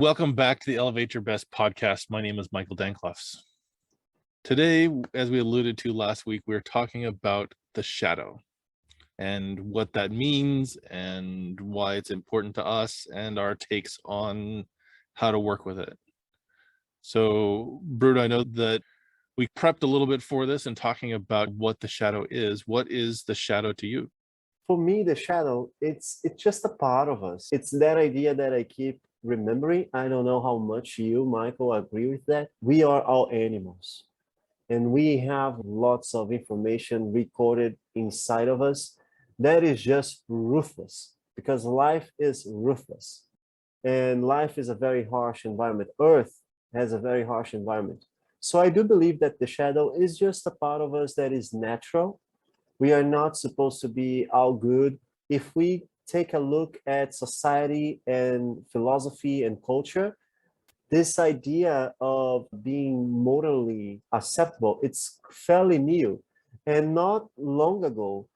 Welcome back to the Elevate Your Best podcast. My name is Michael Danklefs. Today, as we alluded to last week, we're talking about the shadow and what that means and why it's important to us and our takes on how to work with it. So, Bruno, I know that we prepped a little bit for this and talking about what the shadow is. What is the shadow to you? For me, the shadow, it's just a part of us. It's that idea that I keep remembering. I don't know how much you, Michael, agree with that. We are all animals, and we have lots of information recorded inside of us that is just ruthless, because life is ruthless, and life is a very harsh environment. Earth has a very harsh environment. So I do believe that the shadow is just a part of us that is natural. We are not supposed to be all good. If we take a look at society and philosophy and culture, this idea of being morally acceptable, it's fairly new. And not long ago,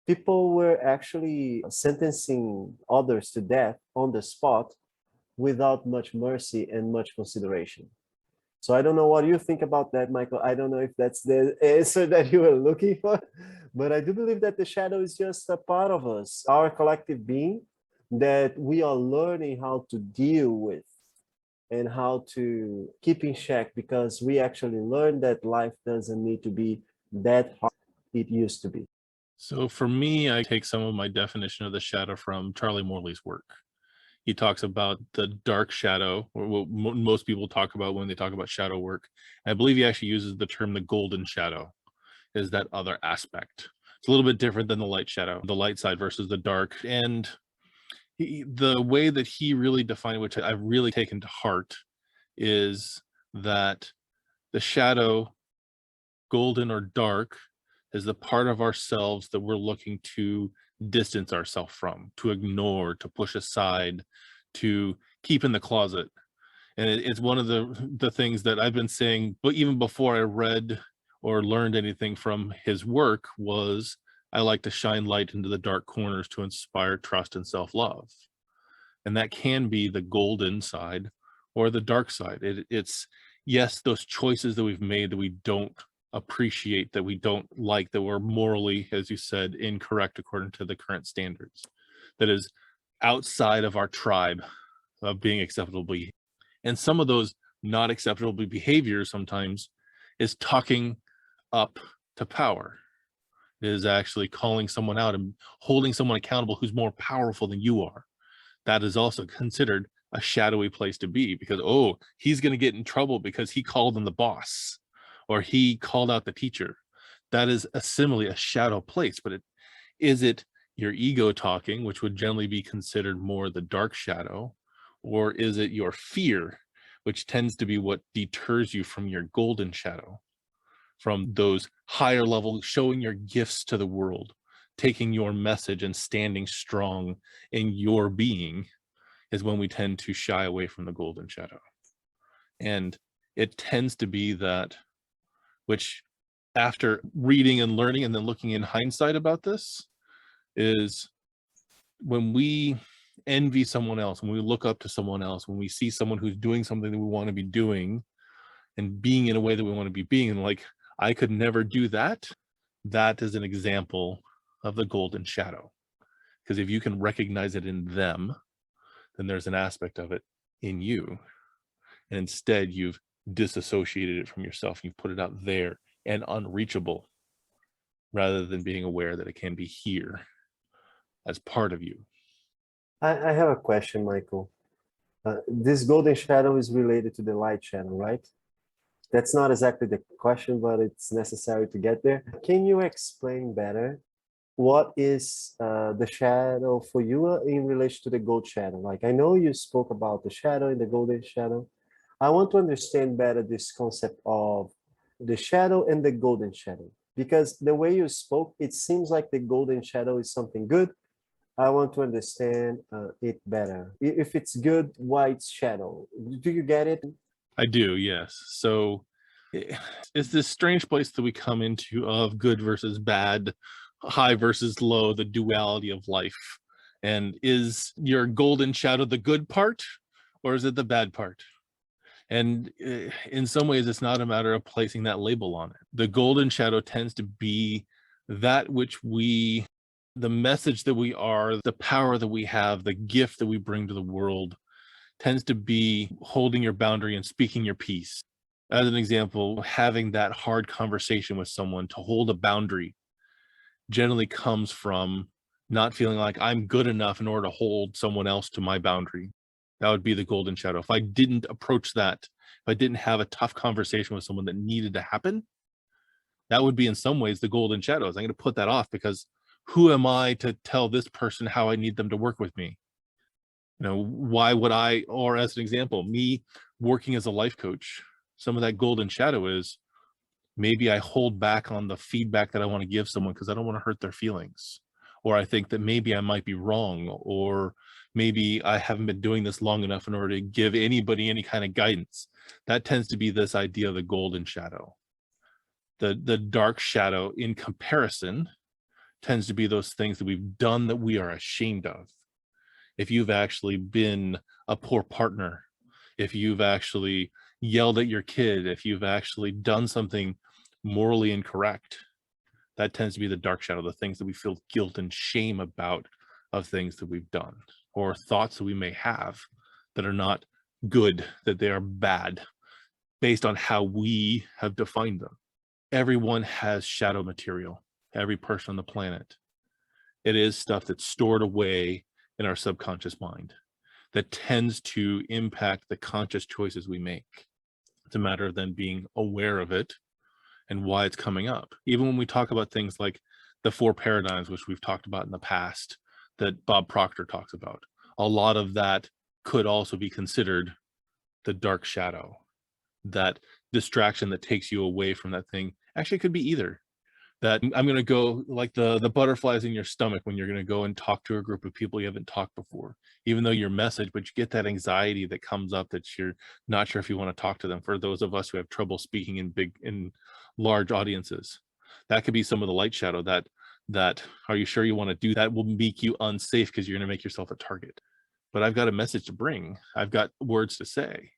people were actually sentencing others to death on the spot without much mercy and much consideration. So I don't know what you think about that, Michael. I don't know if that's the answer that you were looking for, but I do believe that the shadow is just a part of us, our collective being that we are learning how to deal with and how to keep in check, because we actually learned that life doesn't need to be that hard it used to be. So for me, I take some of my definition of the shadow from Charlie Morley's work. He talks about the dark shadow, or what most people talk about when they talk about shadow work. I believe he actually uses the term the golden shadow, is that other aspect. It's a little bit different than the light shadow, the light side versus the dark. And the way that he really defined, which I've really taken to heart, is that the shadow, golden or dark, is the part of ourselves that we're looking to distance ourselves from, to ignore, to push aside, to keep in the closet. And it's one of the things that I've been saying, but even before I read or learned anything from his work, was I like to shine light into the dark corners to inspire trust and self-love. And that can be the golden side or the dark side. It's yes, those choices that we've made that we don't appreciate, that we don't like, that we're morally, as you said, incorrect according to the current standards, that is outside of our tribe of being acceptable. And some of those not acceptable behaviors sometimes is talking up to power, is actually calling someone out and holding someone accountable who's more powerful than you are. That is also considered a shadowy place to be, because, oh, he's going to get in trouble because he called him the boss, or he called out the teacher. That is a shadow place. But is it your ego talking, which would generally be considered more the dark shadow, or is it your fear, which tends to be what deters you from your golden shadow, from those higher level, showing your gifts to the world, taking your message and standing strong in your being, is when we tend to shy away from the golden shadow. And it tends to be that, which after reading and learning and then looking in hindsight about this, is when we envy someone else, when we look up to someone else, when we see someone who's doing something that we want to be doing and being in a way that we want to be being, and like, I could never do that, that is an example of the golden shadow. Because if you can recognize it in them, then there's an aspect of it in you. And instead, you've disassociated it from yourself. You've put it out there and unreachable, rather than being aware that it can be here as part of you. I have a question, Michael. This golden shadow is related to the light shadow, right? That's not exactly the question, but it's necessary to get there. Can you explain better what is the shadow for you in relation to the gold shadow? Like, I know you spoke about the shadow and the golden shadow. I want to understand better this concept of the shadow and the golden shadow, because the way you spoke, it seems like the golden shadow is something good. I want to understand it better. If it's good, why it's shadow? Do you get it? I do, yes. So it's this strange place that we come into of good versus bad, high versus low, the duality of life. And is your golden shadow the good part, or is it the bad part? And in some ways, it's not a matter of placing that label on it. The golden shadow tends to be that which the message that we are, the power that we have, the gift that we bring to the world tends to be holding your boundary and speaking your piece. As an example, having that hard conversation with someone to hold a boundary generally comes from not feeling like I'm good enough in order to hold someone else to my boundary. That would be the golden shadow. If I didn't approach that, if I didn't have a tough conversation with someone that needed to happen, that would be in some ways the golden shadows. I'm going to put that off because who am I to tell this person how I need them to work with me? Why would I, or as an example, me working as a life coach, some of that golden shadow is maybe I hold back on the feedback that I want to give someone because I don't want to hurt their feelings. Or I think that maybe I might be wrong, or maybe I haven't been doing this long enough in order to give anybody any kind of guidance. That tends to be this idea of the golden shadow. The dark shadow in comparison tends to be those things that we've done that we are ashamed of. If you've actually been a poor partner, if you've actually yelled at your kid, if you've actually done something morally incorrect, that tends to be the dark shadow, the things that we feel guilt and shame about of things that we've done, or thoughts that we may have that are not good, that they are bad, based on how we have defined them. Everyone has shadow material, every person on the planet. It is stuff that's stored away in our subconscious mind that tends to impact the conscious choices we make. It's a matter of then being aware of it and why it's coming up. Even when we talk about things like the 4 paradigms, which we've talked about in the past, that Bob Proctor talks about, a lot of that could also be considered the dark shadow. That distraction that takes you away from that thing actually could be either that I'm going to go like the butterflies in your stomach when you're going to go and talk to a group of people you haven't talked before, even though your message, but you get that anxiety that comes up that you're not sure if you want to talk to them. For those of us who have trouble speaking in large audiences, that could be some of the light shadow that are you sure you want to do that will make you unsafe because you're going to make yourself a target. But I've got a message to bring. I've got words to say.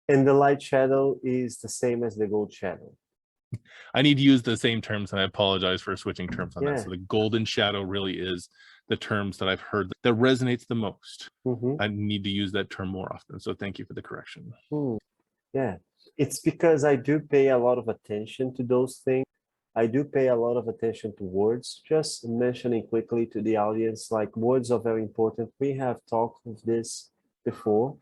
And the light shadow is the same as the gold shadow. I need to use the same terms, and I apologize for switching terms on that. Yeah. So the golden shadow really is the terms that I've heard that resonates the most. I need to use that term more often. So thank you for the correction. Yeah, it's because I do pay a lot of attention to those things. I do pay a lot of attention to words. Just mentioning quickly to the audience, like words are very important. We have talked of this before.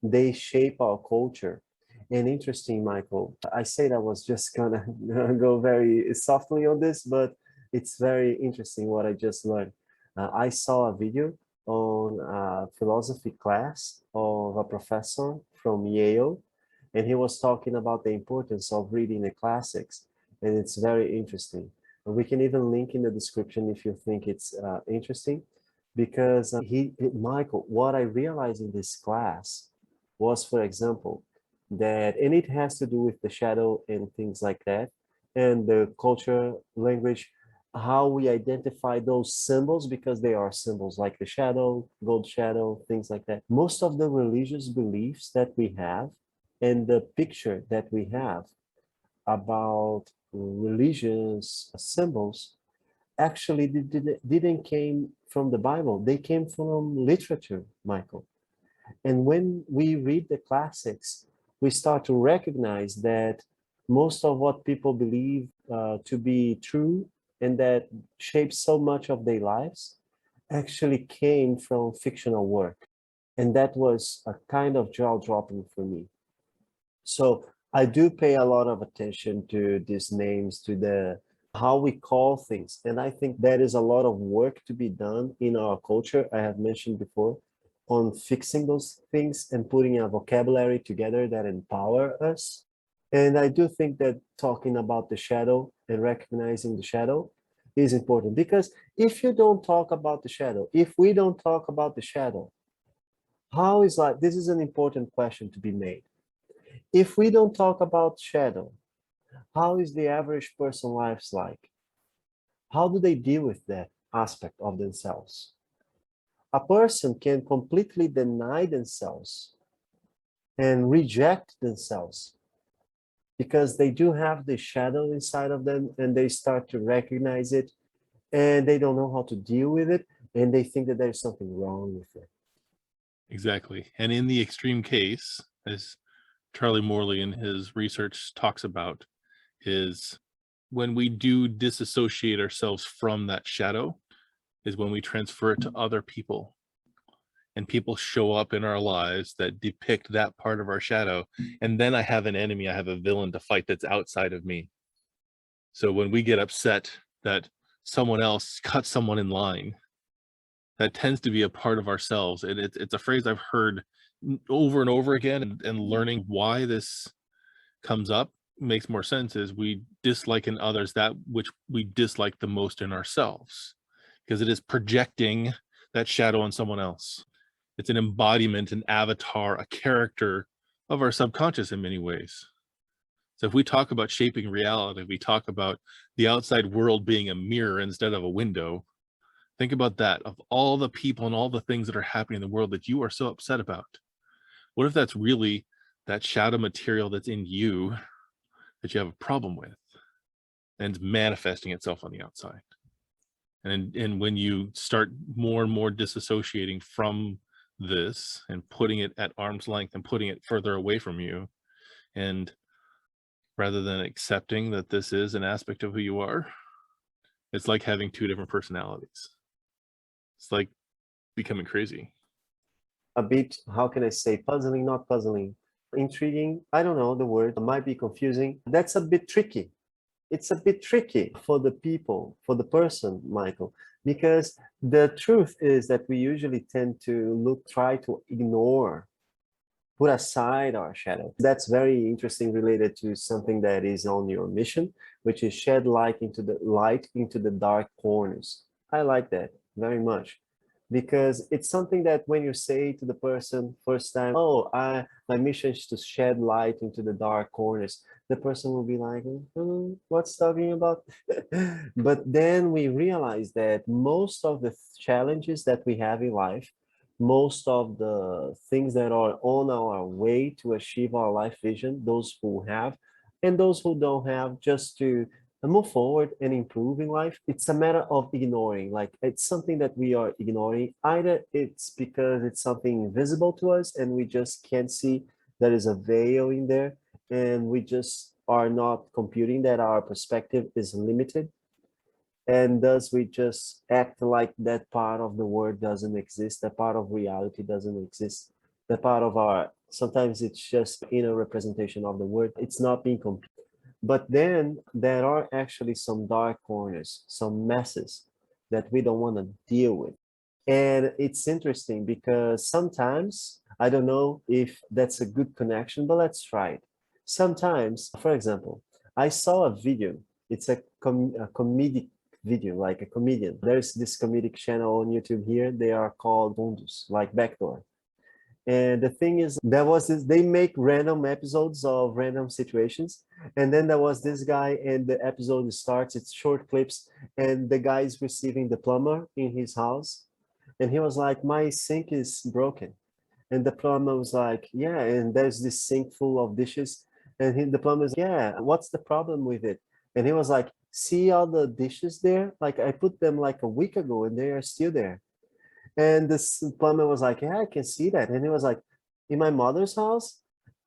They shape our culture. And interesting, Michael, I said I was just gonna go very softly on this, but it's very interesting what I just learned. I saw a video on a philosophy class of a professor from Yale, and he was talking about the importance of reading the classics, and it's very interesting. And we can even link in the description if you think it's interesting, because Michael, what I realized in this class was, for example, that, and it has to do with the shadow and things like that, and the culture, language, how we identify those symbols, because they are symbols like the shadow, gold shadow, things like that. Most of the religious beliefs that we have and the picture that we have about religious symbols actually didn't came from the Bible. They came from literature, Michael. And when we read the classics, we start to recognize that most of what people believe to be true and that shapes so much of their lives actually came from fictional work. And that was a kind of jaw-dropping for me. So I do pay a lot of attention to these names, to the how we call things. And I think that is a lot of work to be done in our culture. I have mentioned before on fixing those things and putting a vocabulary together that empower us. And I do think that talking about the shadow and recognizing the shadow is important, because if you don't talk about the shadow, if we don't talk about the shadow, how is like, this is an important question to be made. If we don't talk about shadow, how is the average person lives like? How do they deal with that aspect of themselves? A person can completely deny themselves and reject themselves because they do have the shadow inside of them, and they start to recognize it, and they don't know how to deal with it, and they think that there's something wrong with it. Exactly. And in the extreme case, as Charlie Morley in his research talks about, is when we do disassociate ourselves from that shadow is when we transfer it to other people, and people show up in our lives that depict that part of our shadow, and then I have an enemy, I have a villain to fight that's outside of me. So when we get upset that someone else cut someone in line, that tends to be a part of ourselves, and it's a phrase I've heard over and over again, and learning why this comes up makes more sense. Is we dislike in others that which we dislike the most in ourselves, because it is projecting that shadow on someone else. It's an embodiment, an avatar, a character of our subconscious in many ways. So if we talk about shaping reality, we talk about the outside world being a mirror instead of a window. Think about that. Of all the people and all the things that are happening in the world that you are so upset about, what if that's really that shadow material that's in you that you have a problem with, and it's manifesting itself on the outside? And when you start more and more disassociating from this and putting it at arm's length and putting it further away from you, and rather than accepting that this is an aspect of who you are, it's like having two different personalities. It's like becoming crazy. A bit, how can I say, puzzling, not puzzling, intriguing. I don't know the word, it might be confusing. That's a bit tricky. It's a bit tricky for the people, for the person, Michael, because the truth is that we usually tend to try to ignore, put aside our shadow. That's very interesting, related to something that is on your mission, which is shed light into the dark corners. I like that very much, because it's something that when you say to the person first time, oh, my mission is to shed light into the dark corners, the person will be like, what's talking about? But then we realize that most of the challenges that we have in life, most of the things that are on our way to achieve our life vision, those who have and those who don't have, just to move forward and improve in life, it's a matter of ignoring. Like, it's something that we are ignoring. Either it's because it's something invisible to us and we just can't see, there is a veil in there, and we just are not computing that our perspective is limited, and thus we just act like that part of the world doesn't exist, that part of reality doesn't exist, that part of our, sometimes it's just inner representation of the world, it's not being complete. But then there are actually some dark corners, some messes that we don't want to deal with. And it's interesting because sometimes, I don't know if that's a good connection, but let's try it. Sometimes, for example, I saw a video, it's a comedic video, like a comedian. There's this comedic channel on YouTube here, they are called Bundos, like Backdoor. And the thing is, there was this, they make random episodes of random situations. And then there was this guy, and the episode starts, it's short clips, and the guy is receiving the plumber in his house. And he was like, my sink is broken. And the plumber was like, yeah, and there's this sink full of dishes. And the plumber is, yeah, what's the problem with it? And he was like, see all the dishes there? Like, I put them like a week ago and they are still there. And this plumber was like, yeah, I can see that. And he was like, in my mother's house,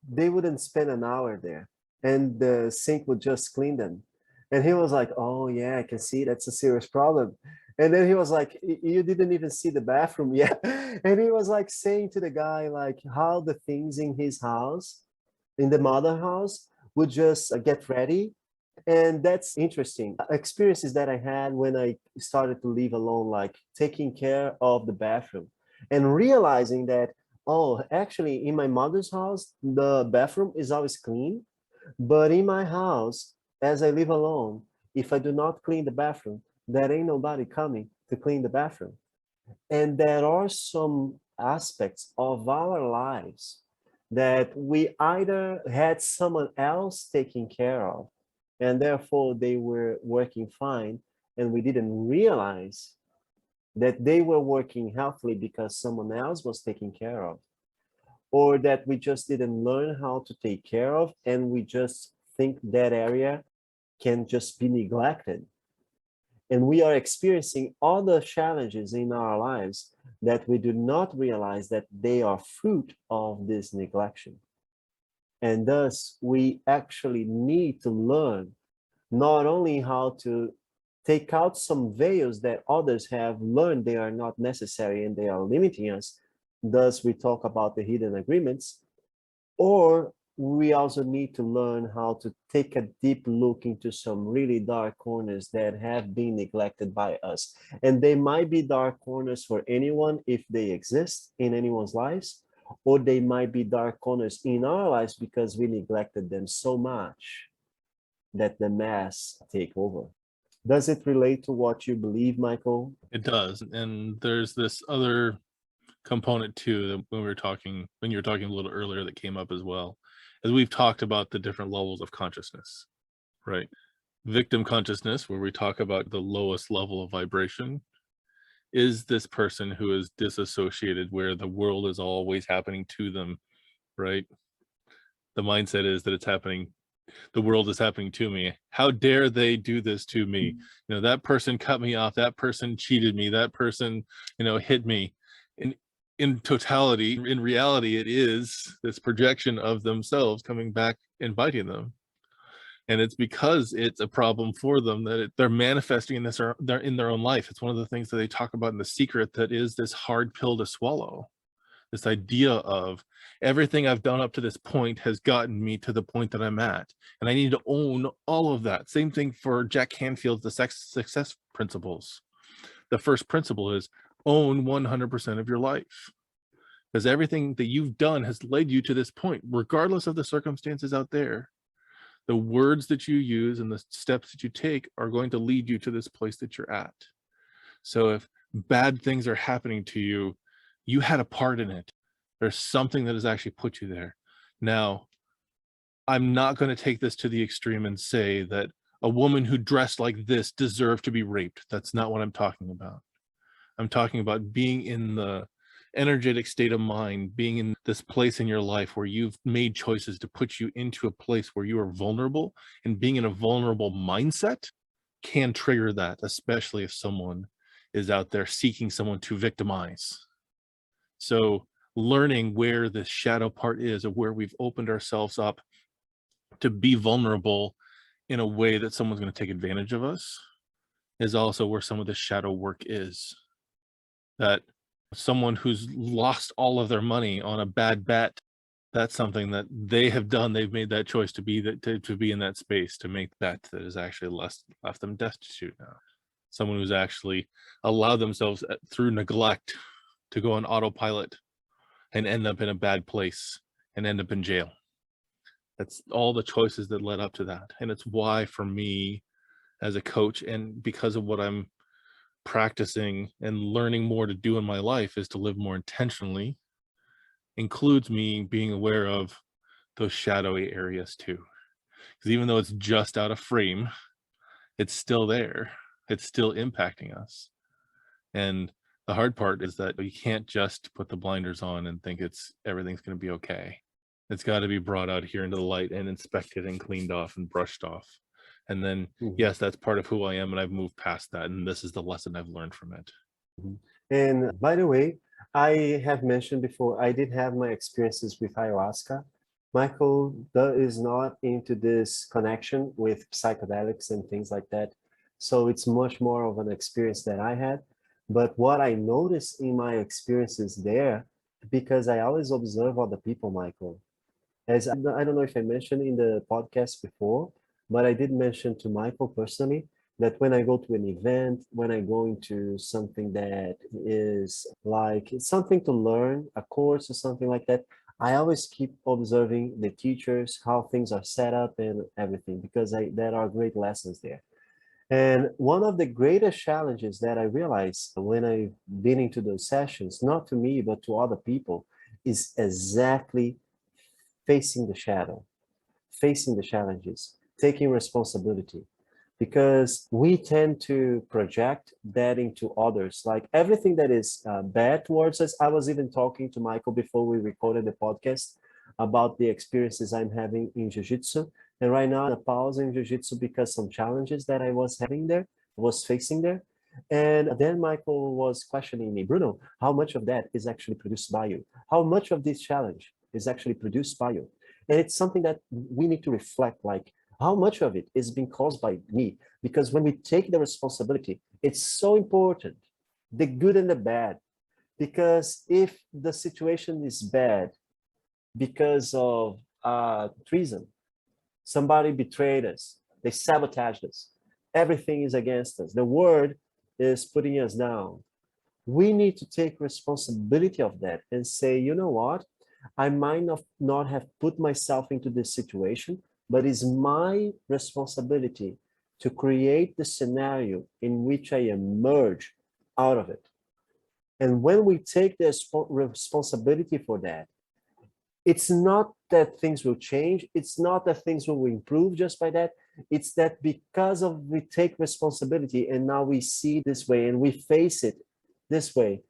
they wouldn't spend an hour there and the sink would just clean them. And he was like, oh yeah, I can see that's a serious problem. And then he was like, you didn't even see the bathroom yet. And he was like saying to the guy, like, how the things in his house, in the mother house, would just get ready. And that's interesting. Experiences that I had when I started to live alone, like taking care of the bathroom and realizing that, oh, actually in my mother's house, the bathroom is always clean. But in my house, as I live alone, if I do not clean the bathroom, there ain't nobody coming to clean the bathroom. And there are some aspects of our lives that we either had someone else taking care of, and therefore they were working fine, and we didn't realize, that they were working healthily because someone else was taking care of, or that we just didn't learn how to take care of and we just think that area can just be neglected. And we are experiencing other challenges in our lives that we do not realize that they are fruit of this neglection. And thus, we actually need to learn not only how to take out some veils that others have learned they are not necessary and they are limiting us. Thus, we talk about the hidden agreements, or we also need to learn how to take a deep look into some really dark corners that have been neglected by us. And they might be dark corners for anyone if they exist in anyone's lives, or they might be dark corners in our lives because we neglected them so much that the mass take over. Does it relate to what you believe, Michael? It does. And there's this other component too that when you were talking a little earlier, that came up as well, as we've talked about the different levels of consciousness, right? Victim consciousness, where we talk about the lowest level of vibration, is this person who is disassociated, where the world is always happening to them, right? The mindset is that the world is happening to me. How dare they do this to me? That person cut me off, that person cheated me, that person, hit me. And in totality, in reality, it is this projection of themselves coming back, inviting them. And it's because it's a problem for them that they're manifesting in this, they're in their own life. It's one of the things that they talk about in The Secret, that is this hard pill to swallow. This idea of everything I've done up to this point has gotten me to the point that I'm at, and I need to own all of that. Same thing for Jack Canfield's The Success Principles. The first principle is own 100% of your life, because everything that you've done has led you to this point, regardless of the circumstances out there. The words that you use and the steps that you take are going to lead you to this place that you're at. So if bad things are happening to you, you had a part in it. There's something that has actually put you there. Now, I'm not going to take this to the extreme and say that a woman who dressed like this deserved to be raped. That's not what I'm talking about. I'm talking about being in the energetic state of mind, being in this place in your life where you've made choices to put you into a place where you are vulnerable, and being in a vulnerable mindset can trigger that, especially if someone is out there seeking someone to victimize. So learning where the shadow part is, of where we've opened ourselves up to be vulnerable in a way that someone's going to take advantage of us, is also where some of the shadow work is. That someone who's lost all of their money on a bad bet, that's something that they have done. They've made that choice to be to be in that space, to make that has actually left them destitute now. Someone who's actually allowed themselves through neglect to go on autopilot and end up in a bad place and end up in jail. That's all the choices that led up to that. And it's why, for me as a coach, and because of what I'm practicing and learning more to do in my life, is to live more intentionally, includes me being aware of those shadowy areas too. Because even though it's just out of frame, it's still there. It's still impacting us. And the hard part is that you can't just put the blinders on and think everything's going to be okay. It's got to be brought out here into the light and inspected and cleaned off and brushed off. And then, yes, that's part of who I am, and I've moved past that. And this is the lesson I've learned from it. And by the way, I have mentioned before, I did have my experiences with ayahuasca. Michael is not into this connection with psychedelics and things like that. So it's much more of an experience that I had. But what I noticed in my experiences there, because I always observe other people, Michael, as I don't know if I mentioned in the podcast before, but I did mention to Michael personally that when I go to an event, when I go into something that is like something to learn, a course or something like that, I always keep observing the teachers, how things are set up and everything, because there are great lessons there. And one of the greatest challenges that I realized when I've been into those sessions, not to me, but to other people, is exactly facing the shadow, facing the challenges, taking responsibility. because we tend to project that into others. Like everything that is bad towards us. I was even talking to Michael before we recorded the podcast about the experiences I'm having in Jiu-Jitsu. And right now, a pause in Jiu-Jitsu because some challenges that I was having there, was facing there. And then Michael was questioning me, Bruno, how much of that is actually produced by you? How much of this challenge is actually produced by you? And it's something that we need to reflect, like how much of it is being caused by me? Because when we take the responsibility, it's so important, the good and the bad. Because if the situation is bad because of treason, somebody betrayed us, they sabotaged us, everything is against us, the word is putting us down, we need to take responsibility of that and say, you know what, I might not have put myself into this situation, but it's my responsibility to create the scenario in which I emerge out of it. And when we take the responsibility for that, it's not that things will change. It's not that things will improve just by that. It's that because of we take responsibility and now we see this way and we face it this way,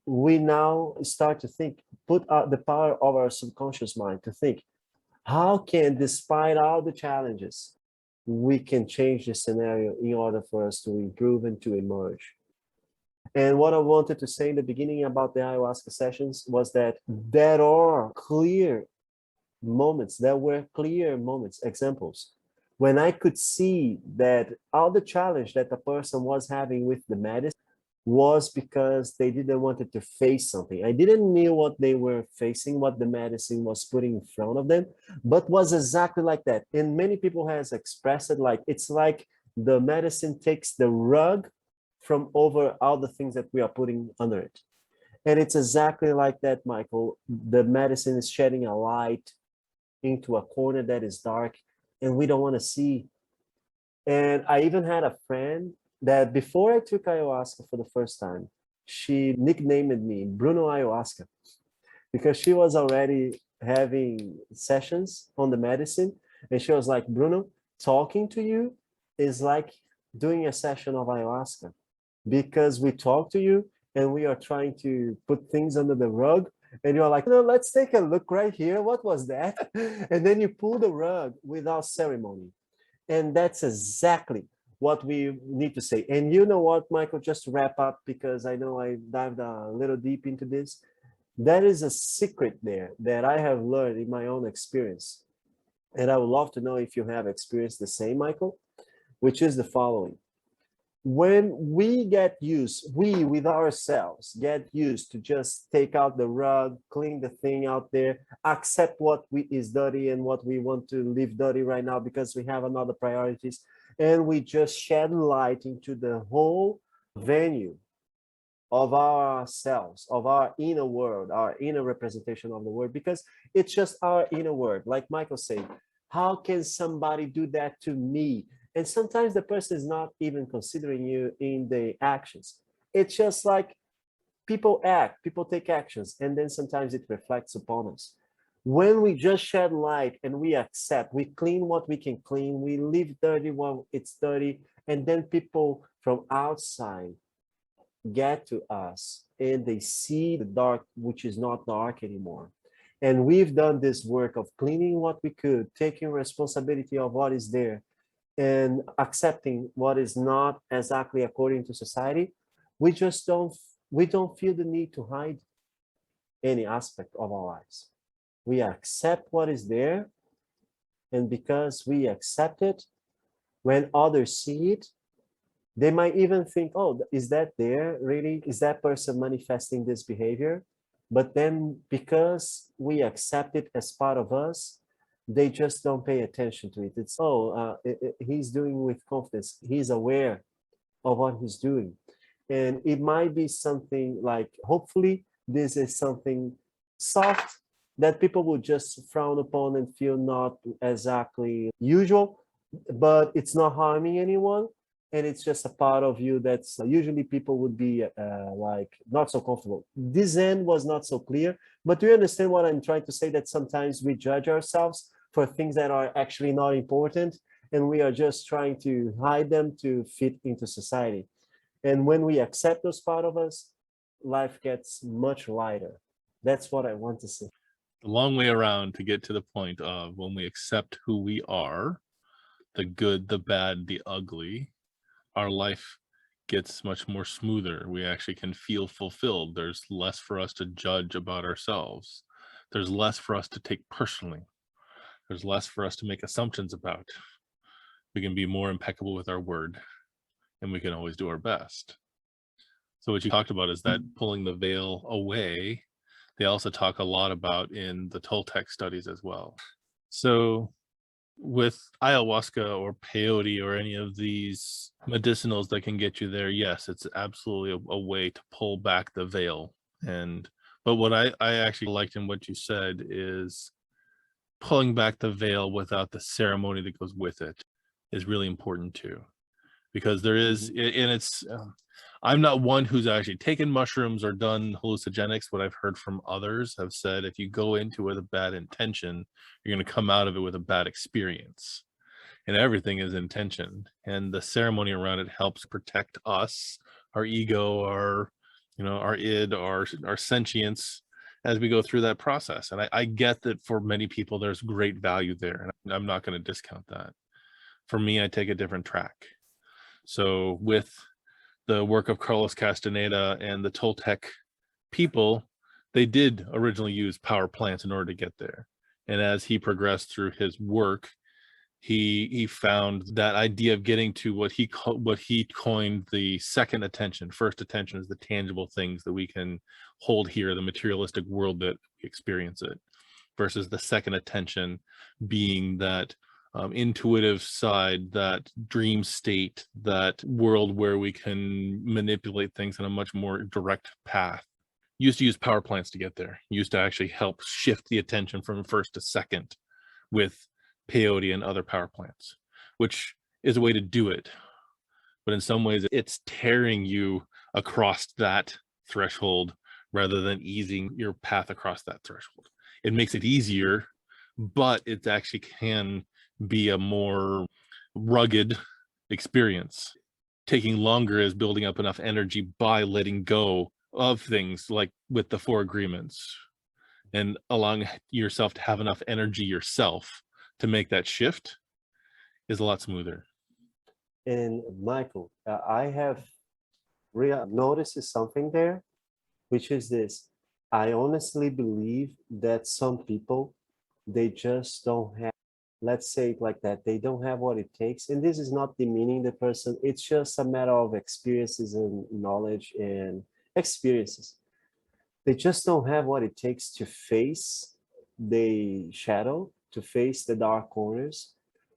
we now start to think, put out the power of our subconscious mind to think, how can, despite all the challenges, we can change the scenario in order for us to improve and to emerge. And what I wanted to say in the beginning about the ayahuasca sessions was that there are clear moments, examples, when I could see that all the challenge that the person was having with the medicine was because they didn't want to face something. I didn't know what they were facing, what the medicine was putting in front of them, but was exactly like that. And many people has expressed it like, it's like the medicine takes the rug from over all the things that we are putting under it. And it's exactly like that, Michael. The medicine is shedding a light into a corner that is dark and we don't want to see. And I even had a friend that before I took ayahuasca for the first time, she nicknamed me Bruno Ayahuasca because she was already having sessions on the medicine. And she was like, Bruno, talking to you is like doing a session of ayahuasca, because we talk to you and we are trying to put things under the rug. And you're like, no, let's take a look right here. What was that? And then you pull the rug without ceremony. And that's exactly what we need to say. And you know what, Michael, just to wrap up, because I know I dived a little deep into this. That is a secret there that I have learned in my own experience. And I would love to know if you have experienced the same, Michael, which is the following. When we get used, we with ourselves get used to just take out the rug, clean the thing out there, accept what is dirty and what we want to leave dirty right now because we have another priorities, and we just shed light into the whole venue of ourselves, of our inner world, our inner representation of the world, because it's just our inner world. Like Michael said, how can somebody do that to me? And sometimes the person is not even considering you in the actions. It's just like people act, people take actions, and then sometimes it reflects upon us. When we just shed light and we accept, we clean what we can clean, we leave dirty when it's dirty, and then people from outside get to us and they see the dark, which is not dark anymore. And we've done this work of cleaning what we could, taking responsibility of what is there, and accepting what is not exactly according to society. We don't feel the need to hide any aspect of our lives. We accept what is there, and because we accept it, when others see it, they might even think, oh, is that there really? Is that person manifesting this behavior? But then because we accept it as part of us, they just don't pay attention to it. It's, oh, he's doing with confidence. He's aware of what he's doing. And it might be something like, hopefully this is something soft that people will just frown upon and feel not exactly usual, but it's not harming anyone. And it's just a part of you that's usually people would be like not so comfortable. This end was not so clear, but do you understand what I'm trying to say? That sometimes we judge ourselves for things that are actually not important, and we are just trying to hide them to fit into society. And when we accept those part of us, life gets much lighter. That's what I want to see. A long way around to get to the point of when we accept who we are, the good, the bad, the ugly, our life gets much more smoother. We actually can feel fulfilled. There's less for us to judge about ourselves. There's less for us to take personally. There's less for us to make assumptions about. We can be more impeccable with our word, and we can always do our best. So what you talked about is that pulling the veil away. They also talk a lot about in the Toltec studies as well. So with ayahuasca or peyote or any of these medicinals that can get you there, yes, it's absolutely a way to pull back the veil. But what I actually liked in what you said is pulling back the veil without the ceremony that goes with it is really important too, because there is, and it's I'm not one who's actually taken mushrooms or done hallucinogenics. What I've heard from others have said, if you go into it with a bad intention, you're going to come out of it with a bad experience. And everything is intention. And the ceremony around it helps protect us, our ego, our id, our sentience as we go through that process. And I get that for many people, there's great value there. And I'm not going to discount that. For me, I take a different track. So with the work of Carlos Castaneda and the Toltec people, they did originally use power plants in order to get there. And as he progressed through his work, he found that idea of getting to what he coined the second attention. First attention is the tangible things that we can hold here, the materialistic world that we experience it, versus the second attention being that intuitive side, that dream state, that world where we can manipulate things in a much more direct path. Used to use power plants to get there. Used to actually help shift the attention from first to second with peyote and other power plants, which is a way to do it. But in some ways, it's tearing you across that threshold rather than easing your path across that threshold. It makes it easier, but it actually can be a more rugged experience. Taking longer is building up enough energy by letting go of things, like with the 4 agreements, and allowing yourself to have enough energy yourself to make that shift is a lot smoother. And Michael, I have noticed something there, which is this. I honestly believe that some people, they just don't have, let's say it like that, they don't have what it takes. And this is not demeaning the person. It's just a matter of experiences and knowledge and experiences. They just don't have what it takes to face the shadow, to face the dark corners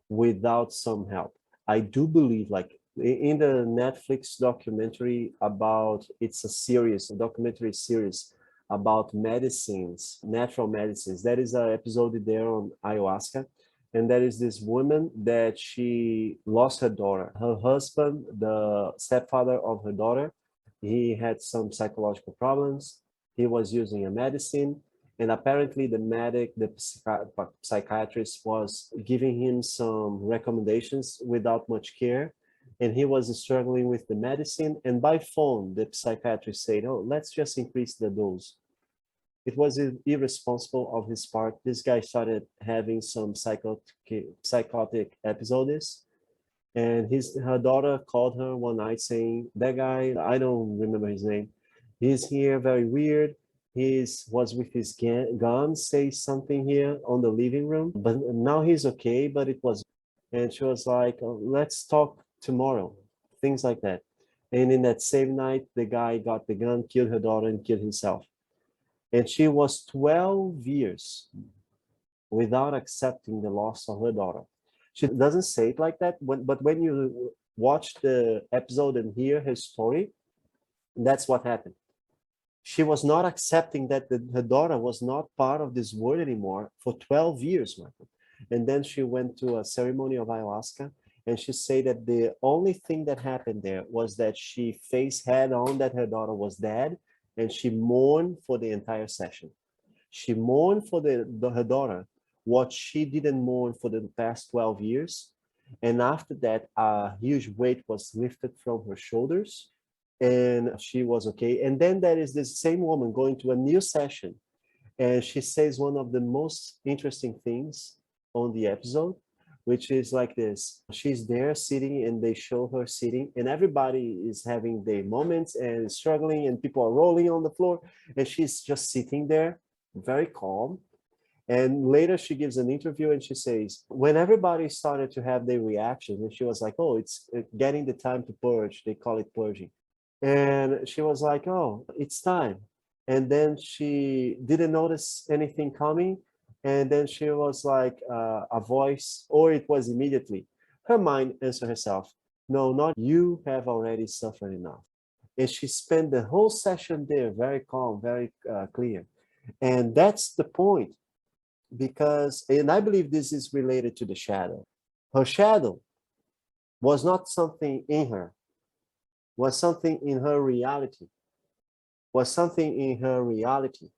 without some help. I do believe, like in the Netflix documentary about, it's a series, a documentary series about medicines, natural medicines. That is an episode there on ayahuasca. And there is this woman that she lost her daughter. Her husband, the stepfather of her daughter, he had some psychological problems. He was using a medicine, and apparently the psychiatrist was giving him some recommendations without much care, and he was struggling with the medicine. And by phone, the psychiatrist said, "Oh, let's just increase the dose." It was irresponsible of his part. This guy started having some psychotic episodes, and her daughter called her one night saying, "That guy, I don't remember his name, he's here, very weird. Was with his gun, say something here on the living room, but now he's okay, but it was." And she was like, "Oh, let's talk tomorrow," things like that. And in that same night, the guy got the gun, killed her daughter, and killed himself. And she was 12 years without accepting the loss of her daughter. She doesn't say it like that, but when you watch the episode and hear her story, that's what happened. She was not accepting that her daughter was not part of this world anymore for 12 years, Michael. And then she went to a ceremony of ayahuasca, and she said that the only thing that happened there was that she faced head on that her daughter was dead, and she mourned for the entire session. She mourned for her daughter what she didn't mourn for the past 12 years. And after that, a huge weight was lifted from her shoulders and she was okay. And then there is this same woman going to a new session, and she says one of the most interesting things on the episode, which is like this. She's there sitting and they show her sitting and everybody is having their moments and struggling and people are rolling on the floor and she's just sitting there very calm. And later she gives an interview and she says, when everybody started to have their reactions, and she was like, oh, it's getting the time to purge. They call it purging. And she was like, oh, it's time. And then she didn't notice anything coming. And then she was like a voice, or it was immediately. Her mind answered herself, no, not you have already suffered enough. And she spent the whole session there, very calm, very clear. And that's the point because, and I believe this is related to the shadow. Her shadow was not something in her, was something in her reality, was something in her reality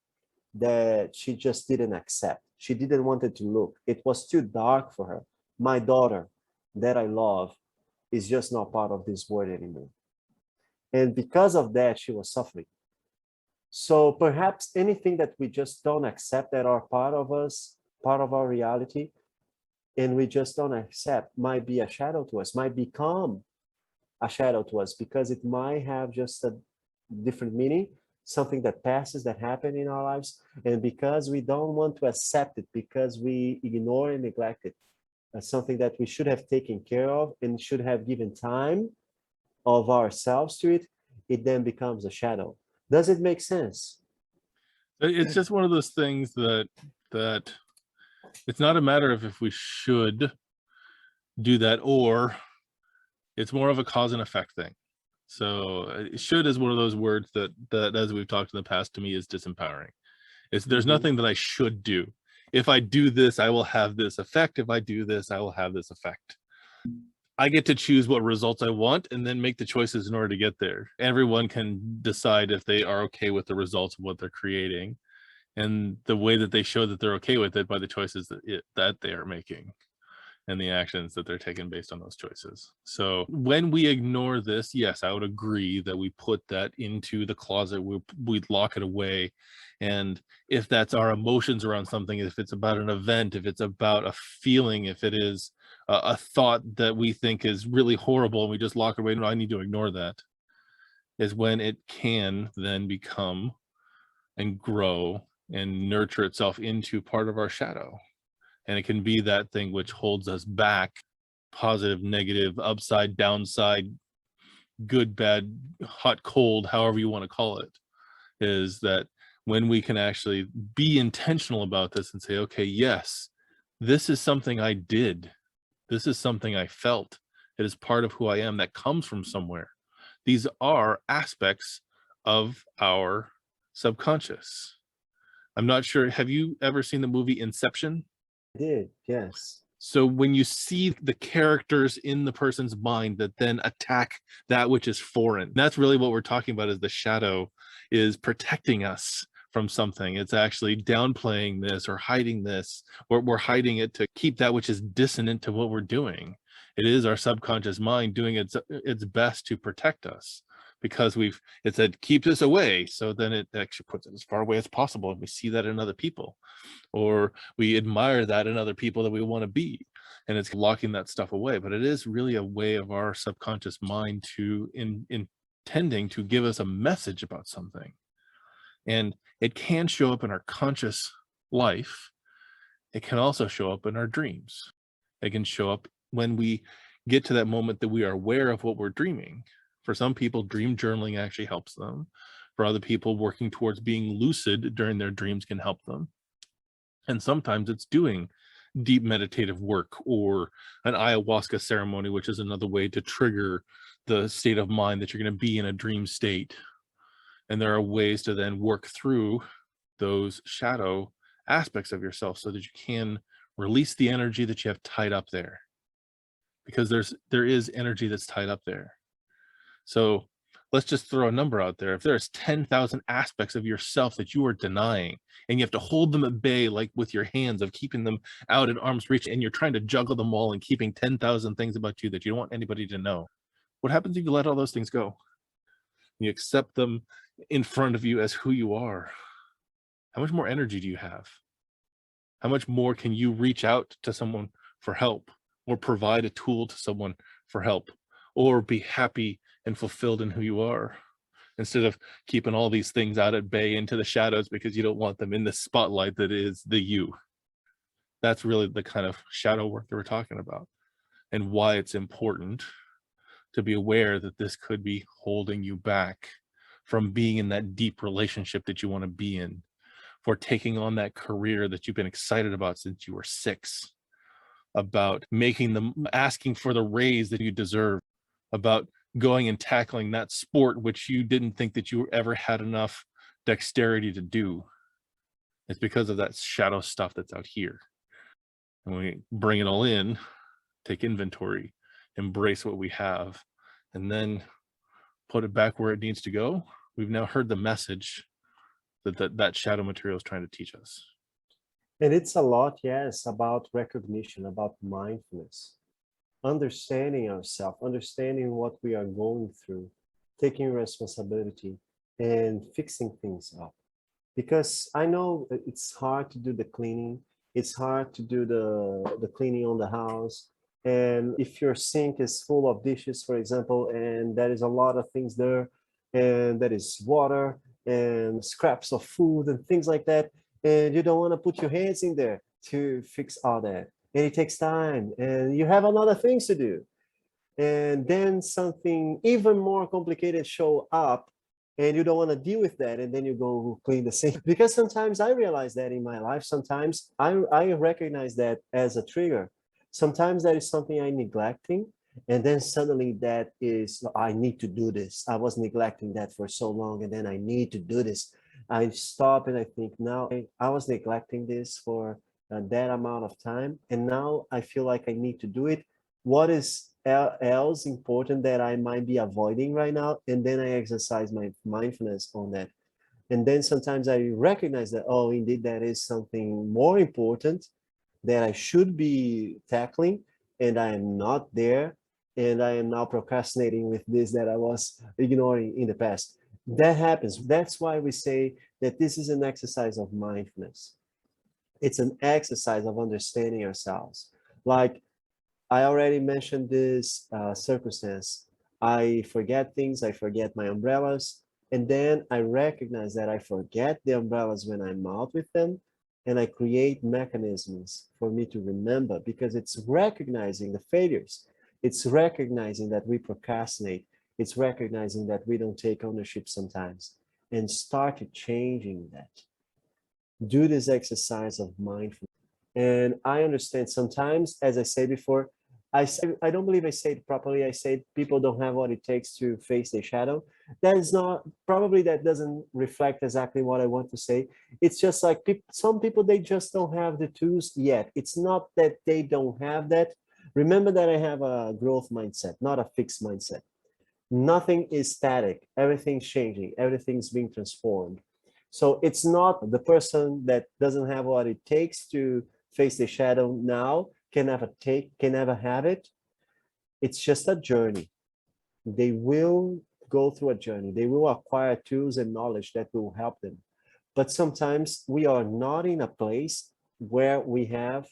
that she just didn't accept. She didn't want it to look. It was too dark for her. My daughter that I love is just not part of this world anymore. And because of that, she was suffering. So perhaps anything that we just don't accept that are part of us, part of our reality, and we just don't accept might be a shadow to us, might become a shadow to us because it might have just a different meaning, something that passes, that happened in our lives. And because we don't want to accept it, because we ignore and neglect it, as something that we should have taken care of and should have given time of ourselves to it, it then becomes a shadow. Does it make sense? It's just one of those things that it's not a matter of if we should do that, or it's more of a cause and effect thing. So should is one of those words that as we've talked in the past, to me is disempowering. There's nothing that I should do. If I do this, I will have this effect. If I do this, I will have this effect. I get to choose what results I want and then make the choices in order to get there. Everyone can decide if they are okay with the results of what they're creating, and the way that they show that they're okay with it by the choices that they are making and the actions that they're taking based on those choices. So when we ignore this, yes, I would agree that we put that into the closet, we'd lock it away. And if that's our emotions around something, if it's about an event, if it's about a feeling, if it is a thought that we think is really horrible and we just lock it away, no, I need to ignore that, is when it can then become and grow and nurture itself into part of our shadow. And it can be that thing which holds us back, positive, negative, upside, downside, good, bad, hot, cold, however you want to call it, is that when we can actually be intentional about this and say, okay, yes, this is something I did. This is something I felt. It is part of who I am that comes from somewhere. These are aspects of our subconscious. I'm not sure. Have you ever seen the movie Inception? I did, yes. So when you see the characters in the person's mind that then attack that which is foreign, that's really what we're talking about, is the shadow is protecting us from something. It's actually downplaying this or hiding this, or we're hiding it to keep that which is dissonant to what we're doing. It is our subconscious mind doing its best to protect us, because it said keep this away, so then it actually puts it as far away as possible, and we see that in other people, or we admire that in other people that we want to be, and it's locking that stuff away. But it is really a way of our subconscious mind to intending to give us a message about something. And it can show up in our conscious life. It can also show up in our dreams. It can show up when we get to that moment that we are aware of what we're dreaming. For some people, dream journaling actually helps them. For other people, working towards being lucid during their dreams can help them. And sometimes it's doing deep meditative work, or an ayahuasca ceremony, which is another way to trigger the state of mind that you're going to be in a dream state. And there are ways to then work through those shadow aspects of yourself so that you can release the energy that you have tied up there, because there is energy that's tied up there. So let's just throw a number out there. If there's 10,000 aspects of yourself that you are denying, and you have to hold them at bay, like with your hands, of keeping them out at arm's reach, and you're trying to juggle them all and keeping 10,000 things about you that you don't want anybody to know. What happens if you let all those things go? You accept them in front of you as who you are. How much more energy do you have? How much more can you reach out to someone for help, or provide a tool to someone for help, or be happy and fulfilled in who you are, instead of keeping all these things out at bay into the shadows because you don't want them in the spotlight that is the you? That's really the kind of shadow work that we're talking about, and why it's important to be aware that this could be holding you back from being in that deep relationship that you want to be in, for taking on that career that you've been excited about since you were 6, about making them, asking for the raise that you deserve, about going and tackling that sport which you didn't think that you ever had enough dexterity to do. It's because of that shadow stuff that's out here. And when we bring it all in, take inventory, embrace what we have, and then put it back where it needs to go, we've now heard the message that shadow material is trying to teach us. And it's a lot, yes, about recognition, about mindfulness, understanding ourselves, understanding what we are going through, taking responsibility and fixing things up. Because I know that it's hard to do the cleaning, it's hard to do the cleaning on the house. And if your sink is full of dishes, for example, and there is a lot of things there, and there is water and scraps of food and things like that, and you don't want to put your hands in there to fix all that. And it takes time, and you have a lot of things to do. And then something even more complicated show up, and you don't want to deal with that, and then you go clean the sink. Because sometimes I realize that in my life, sometimes I recognize that as a trigger. Sometimes that is something I'm neglecting, and then suddenly that is, I need to do this. I was neglecting that for so long, and then I need to do this. I stop and I think, now I was neglecting this for that amount of time, and now I feel like I need to do it. What is else important that I might be avoiding right now? And then I exercise my mindfulness on that. And then sometimes I recognize that, oh, indeed, that is something more important that I should be tackling, and I am not there. And I am now procrastinating with this that I was ignoring in the past. That happens. That's why we say that this is an exercise of mindfulness. It's an exercise of understanding ourselves. Like I already mentioned this circumstance. I forget things, I forget my umbrellas, and then I recognize that I forget the umbrellas when I'm out with them, and I create mechanisms for me to remember, because it's recognizing the failures. It's recognizing that we procrastinate. It's recognizing that we don't take ownership sometimes, and start changing that. Do this exercise of mindfulness. And I understand sometimes, as I said before, I don't believe I said it properly. I said people don't have what it takes to face their shadow. That is not, probably that doesn't reflect exactly what I want to say. It's just like some people, they just don't have the tools yet. It's not that they don't have that. Remember that I have a growth mindset, not a fixed mindset. Nothing is static. Everything's changing. Everything's being transformed. So it's not the person that doesn't have what it takes to face the shadow now can never have it. It's just a journey. They will go through a journey. They will acquire tools and knowledge that will help them. But sometimes we are not in a place where we have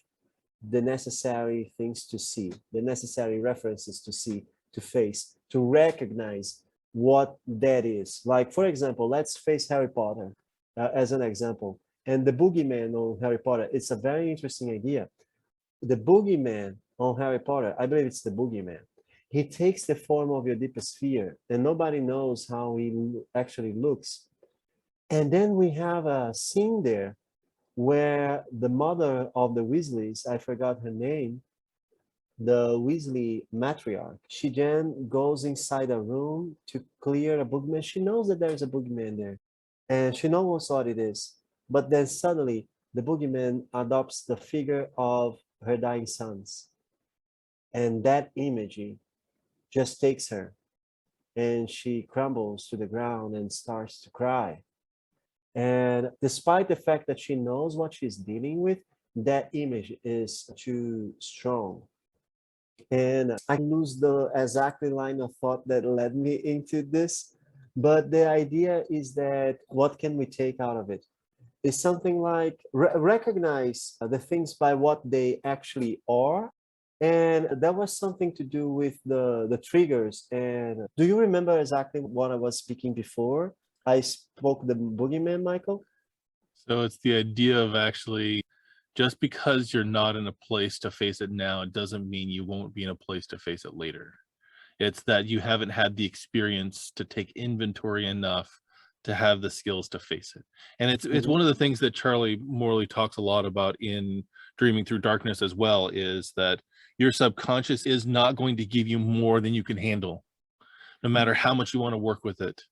the necessary things to see, the necessary references to see, to face, to recognize what that is. Like, for example, let's face Harry Potter as an example. And the boogeyman on Harry Potter, it's a very interesting idea. The boogeyman on Harry Potter, I believe it's the boogeyman. He takes the form of your deepest fear, and nobody knows how he actually looks. And then we have a scene there where the mother of the Weasleys, I forgot her name, the Weasley matriarch, she then goes inside a room to clear a boogeyman. She knows that there is a boogeyman there, and she knows what it is. But then suddenly, the boogeyman adopts the figure of her dying sons. And that imagery just takes her. and she crumbles to the ground and starts to cry. And despite the fact that she knows what she's dealing with, that image is too strong. And I lose the exactly line of thought that led me into this. But the idea is that what can we take out of it? Is something like recognize the things by what they actually are. And that was something to do with the triggers. And do you remember exactly what I was speaking before? I spoke the boogeyman, Michael? So it's the idea of actually, just because you're not in a place to face it now, it doesn't mean you won't be in a place to face it later. It's that you haven't had the experience to take inventory enough to have the skills to face it. And it's one of the things that Charlie Morley talks a lot about in Dreaming Through Darkness as well, is that your subconscious is not going to give you more than you can handle, no matter how much you want to work with it,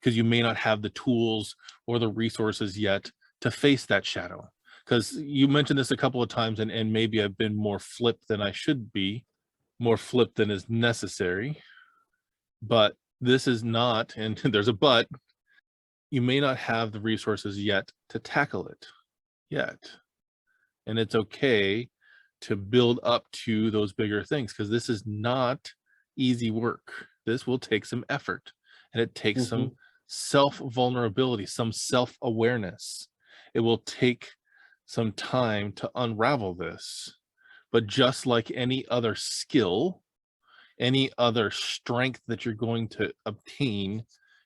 because you may not have the tools or the resources yet to face that shadow. Because you mentioned this a couple of times, and maybe I've been more flip than I should be, more flip than is necessary. But this is not, and there's a but, you may not have the resources yet to tackle it yet. And it's okay to build up to those bigger things, because this is not easy work. This will take some effort, and it takes some self-vulnerability, some self-awareness. It will take some time to unravel this. But just like any other skill, any other strength that you're going to obtain,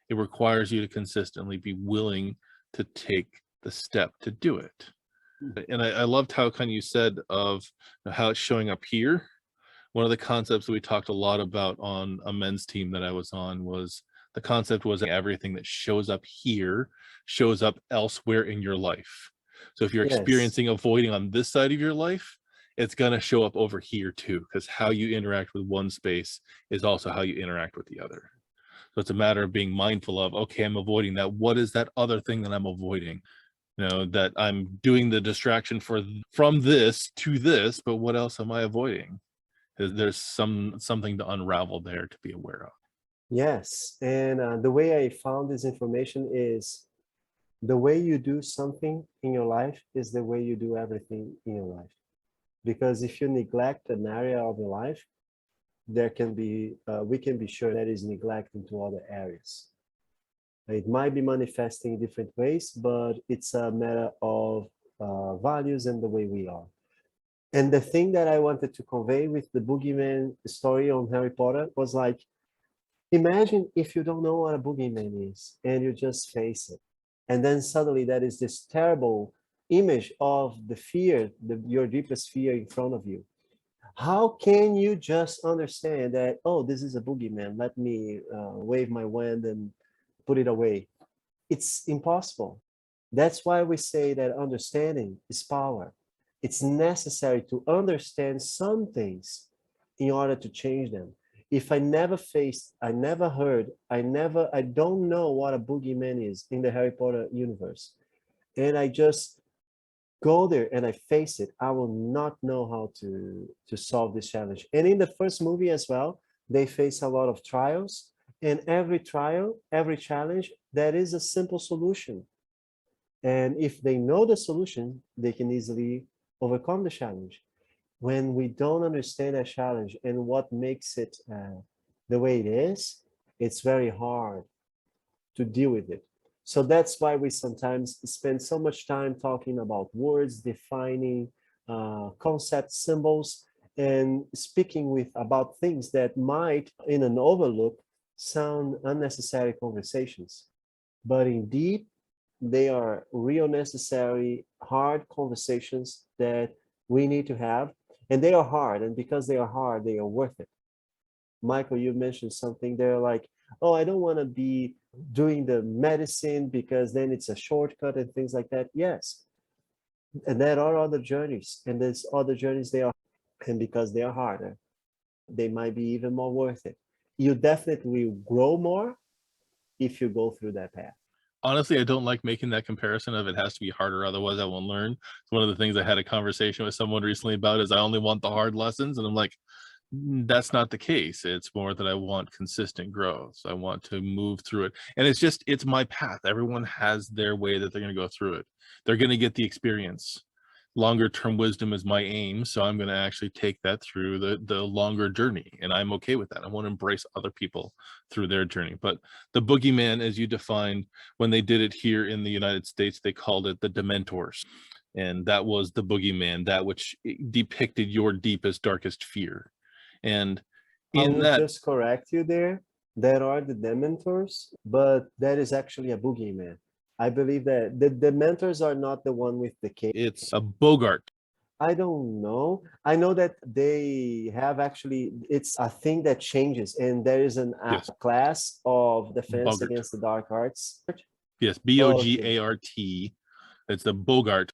it requires you to consistently be willing to take the step to do it. And I loved how kind of you said of how it's showing up here. One of the concepts that we talked a lot about on a men's team that I was on was the concept was everything that shows up here shows up elsewhere in your life. So if you're experiencing avoiding on this side of your life, it's going to show up over here too, because how you interact with one space is also how you interact with the other. So it's a matter of being mindful of, okay, I'm avoiding that. What is that other thing that I'm avoiding? You know, that I'm doing the distraction from this to this, but what else am I avoiding? There's something to unravel there to be aware of. Yes, and the way I found this information is the way you do something in your life is the way you do everything in your life. Because if you neglect an area of your life, there can be, we can be sure that is neglect into other areas. It might be manifesting in different ways, but it's a matter of values and the way we are. And the thing that I wanted to convey with the boogeyman story on Harry Potter was like, imagine if you don't know what a boogeyman is and you just face it. And then suddenly there is this terrible image of the fear, your deepest fear in front of you. How can you just understand that, oh, this is a boogeyman, let me wave my wand and put it away? It's impossible. That's why we say that understanding is power. It's necessary to understand some things in order to change them. If I never faced, I never heard, I don't know what a boogeyman is in the Harry Potter universe, and I just go there and I face it, I will not know how to solve this challenge. And in the first movie as well, they face a lot of trials, and every trial, every challenge, that is a simple solution. And if they know the solution, they can easily overcome the challenge. When we don't understand a challenge and what makes it the way it is, it's very hard to deal with it. So that's why we sometimes spend so much time talking about words, defining concepts, symbols, and speaking about things that might, in an overlook, sound unnecessary conversations. But indeed, they are real necessary, hard conversations that we need to have. And they are hard. And because they are hard, they are worth it. Michael, you mentioned something there like, oh, I don't want to be doing the medicine because then it's a shortcut and things like that. Yes. And there are other journeys. And there's other journeys they are, and because they are harder, they might be even more worth it. You definitely will grow more if you go through that path. Honestly, I don't like making that comparison of it has to be harder, otherwise I won't learn. It's one of the things I had a conversation with someone recently about is I only want the hard lessons. And I'm like, That's not the case. It's more that I want consistent growth. I want to move through it. And it's my path. Everyone has their way that they're going to go through it. They're going to get the experience. Longer term wisdom is my aim. So I'm going to actually take that through the longer journey. And I'm okay with that. I want to embrace other people through their journey. But the boogeyman, as you defined, when they did it here in the United States, they called it the Dementors. And that was the boogeyman, that which depicted your deepest, darkest fear. And I in would that, just correct you there. There are the Dementors, but that is actually a boogeyman. I believe that the Dementors are not the one with the cape. it's a Bogart. I don't know. I know that they have actually, it's a thing that changes, and there is a Yes, class of defense Bogart. against the dark arts. Yes, Bogart. It's the Bogart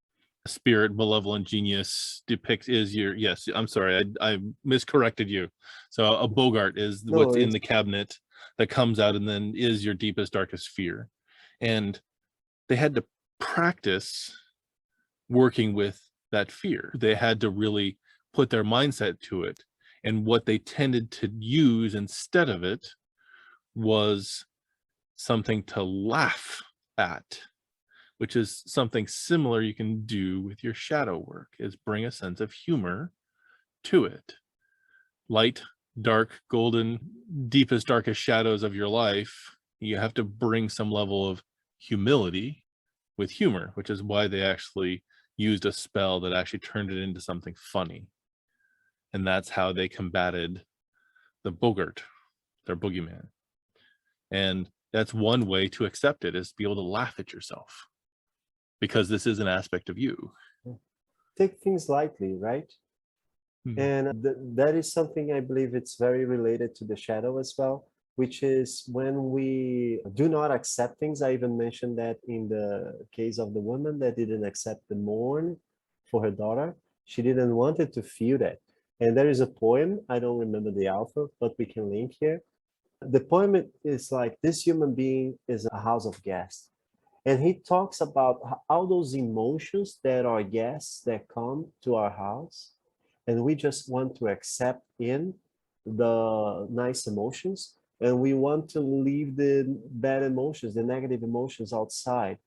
spirit, malevolent genius depicts is your, yes, I'm sorry, I miscorrected you. So a Bogart is No what's in worries. the cabinet that comes out and then is your deepest, darkest fear. And they had to practice working with that fear. They had to really put their mindset to it. And what they tended to use instead of it was something to laugh at, which is something similar you can do with your shadow work, is bring a sense of humor to it. Light, dark, golden, deepest, darkest shadows of your life, you have to bring some level of humility with humor, which is why they actually used a spell that actually turned it into something funny. And that's how they combated the Bogart, their boogeyman. And that's one way to accept it, is to be able to laugh at yourself, because this is an aspect of you. Take things lightly, right? And that is something I believe it's very related to the shadow as well, which is when we do not accept things. I even mentioned that in the case of the woman that didn't accept the mourn for her daughter. She didn't want it to feel that. And there is a poem, I don't remember the author, but we can link here. The poem is like, this human being is a house of guests. And he talks about all those emotions that are guests that come to our house, and we just want to accept in the nice emotions, and we want to leave the bad emotions, the negative emotions outside.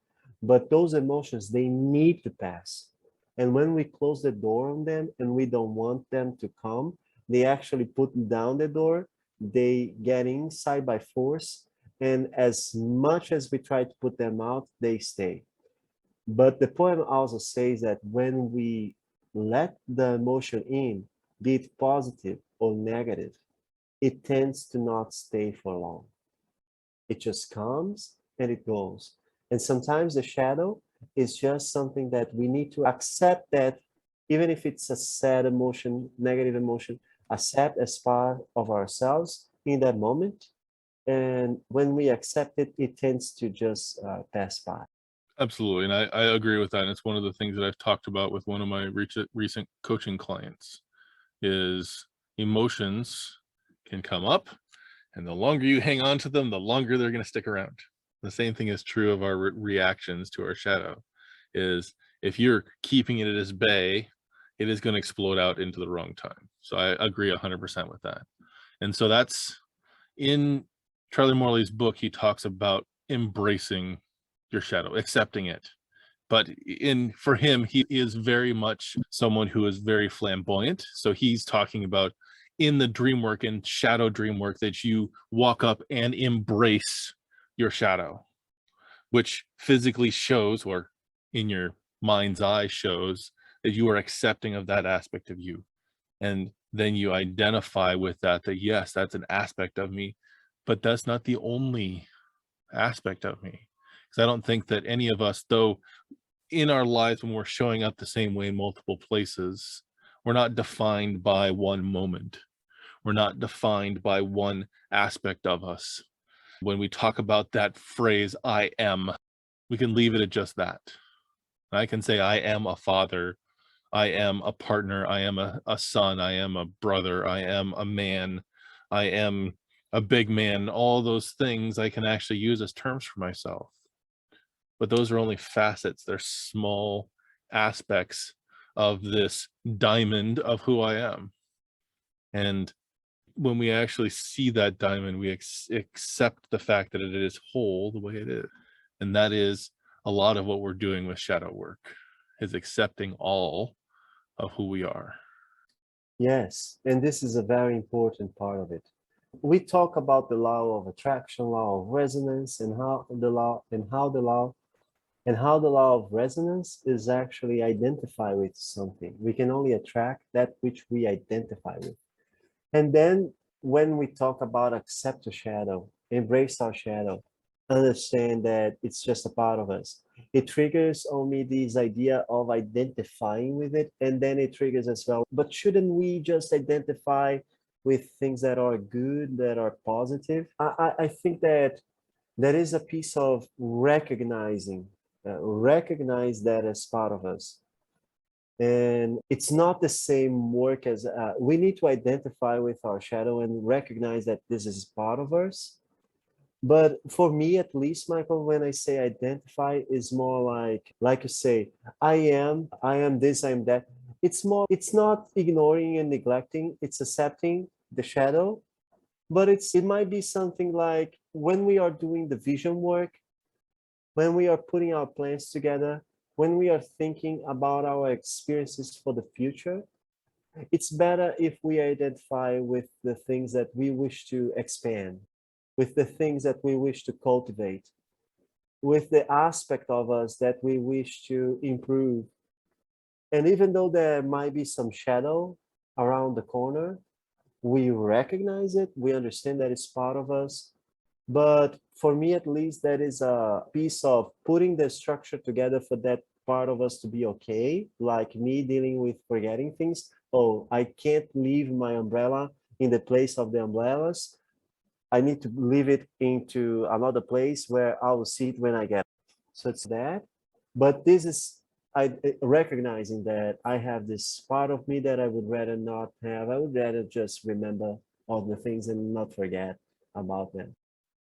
But those emotions, they need to pass. And when we close the door on them and we don't want them to come, they actually put down the door, they get inside by force, and as much as we try to put them out, they stay. But the poem also says that when we let the emotion in, be it positive or negative, it tends to not stay for long. It just comes and it goes. And sometimes the shadow is just something that we need to accept, that even if it's a sad emotion, negative emotion, accept as part of ourselves in that moment. And when we accept it, it tends to just pass by. Absolutely. And I agree with that. And it's one of the things that I've talked about with one of my recent coaching clients, is emotions can come up, and the longer you hang on to them, the longer they're going to stick around. The same thing is true of our reactions to our shadow, is if you're keeping it at bay, it is going to explode out into the wrong time. So I agree 100% with that. And so that's in Charlie Morley's book. He talks about embracing your shadow, accepting it. But for him, he is very much someone who is very flamboyant. So he's talking about in the dream work and shadow dream work that you walk up and embrace your shadow, which physically shows, or in your mind's eye shows, that you are accepting of that aspect of you. And then you identify with that, yes, that's an aspect of me, but that's not the only aspect of me. Because I don't think that any of us, though in our lives, when we're showing up the same way in multiple places, we're not defined by one moment. We're not defined by one aspect of us. When we talk about that phrase, I am, we can leave it at just that. I can say, I am a father, I am a partner, I am a son, I am a brother, I am a man, I am a big man. All those things I can actually use as terms for myself. But those are only facets. They're small aspects of this diamond of who I am. And when we actually see that diamond, we accept the fact that it is whole the way it is. And that is a lot of what we're doing with shadow work, is accepting all of who we are. Yes, and this is a very important part of it. We talk about the law of attraction, law of resonance, and how the law of resonance is actually identify with something. We can only attract that which we identify with. And then when we talk about accept a shadow, embrace our shadow, understand that it's just a part of us, it triggers on me this idea of identifying with it. And then it triggers as well, but shouldn't we just identify with things that are good, that are positive? I think that there is a piece of recognizing, recognize that as part of us. And it's not the same work as we need to identify with our shadow and recognize that this is part of us. But for me, at least, Michael, when I say identify, is more like you say, I am this, I am that. It's not ignoring and neglecting, it's accepting the shadow. But it might be something like when we are doing the vision work, when we are putting our plans together, when we are thinking about our experiences for the future, it's better if we identify with the things that we wish to expand, with the things that we wish to cultivate, with the aspect of us that we wish to improve. And even though there might be some shadow around the corner, we recognize it, we understand that it's part of us. But for me, at least, that is a piece of putting the structure together for that part of us to be okay. Like me dealing with forgetting things. Oh, I can't leave my umbrella in the place of the umbrellas. I need to leave it into another place where I will see it when I get it. So it's that. But this is recognizing that I have this part of me that I would rather not have. I would rather just remember all the things and not forget about them.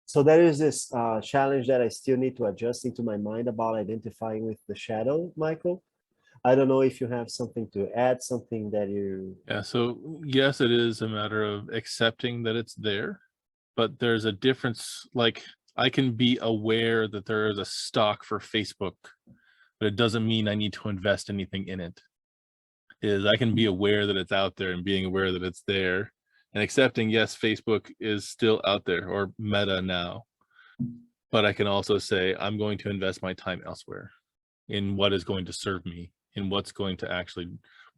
So there is this challenge that I still need to adjust into my mind about identifying with the shadow, Michael. I don't know if you have something to add, something that you... Yeah, so yes, it is a matter of accepting that it's there, but there's a difference. Like, I can be aware that there is a stock for Facebook, but it doesn't mean I need to invest anything in it. I can be aware that it's out there and being aware that it's there and accepting, yes, Facebook is still out there, or Meta now, but I can also say I'm going to invest my time elsewhere in what is going to serve me, in what's going to actually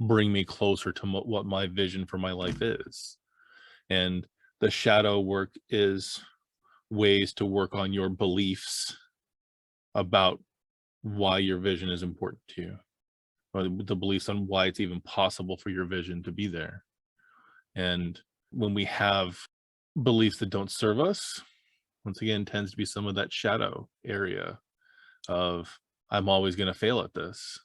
bring me closer to what my vision for my life is. And the shadow work is ways to work on your beliefs about why your vision is important to you, or the beliefs on why it's even possible for your vision to be there. And when we have beliefs that don't serve us, once again, tends to be some of that shadow area of I'm always going to fail at this,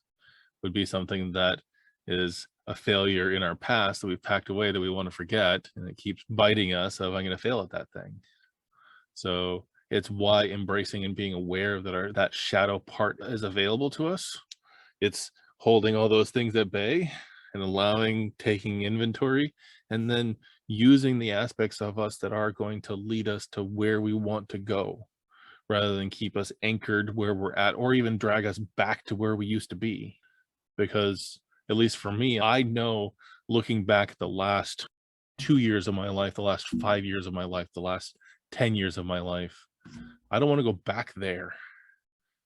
would be something that is a failure in our past that we've packed away that we want to forget, and it keeps biting us of I'm going to fail at that thing. So it's why embracing and being aware that that shadow part is available to us. It's holding all those things at bay and allowing, taking inventory, and then using the aspects of us that are going to lead us to where we want to go, rather than keep us anchored where we're at, or even drag us back to where we used to be. Because at least for me, I know, looking back at the last 2 years of my life, the last 5 years of my life, the last 10 years of my life, I don't want to go back there.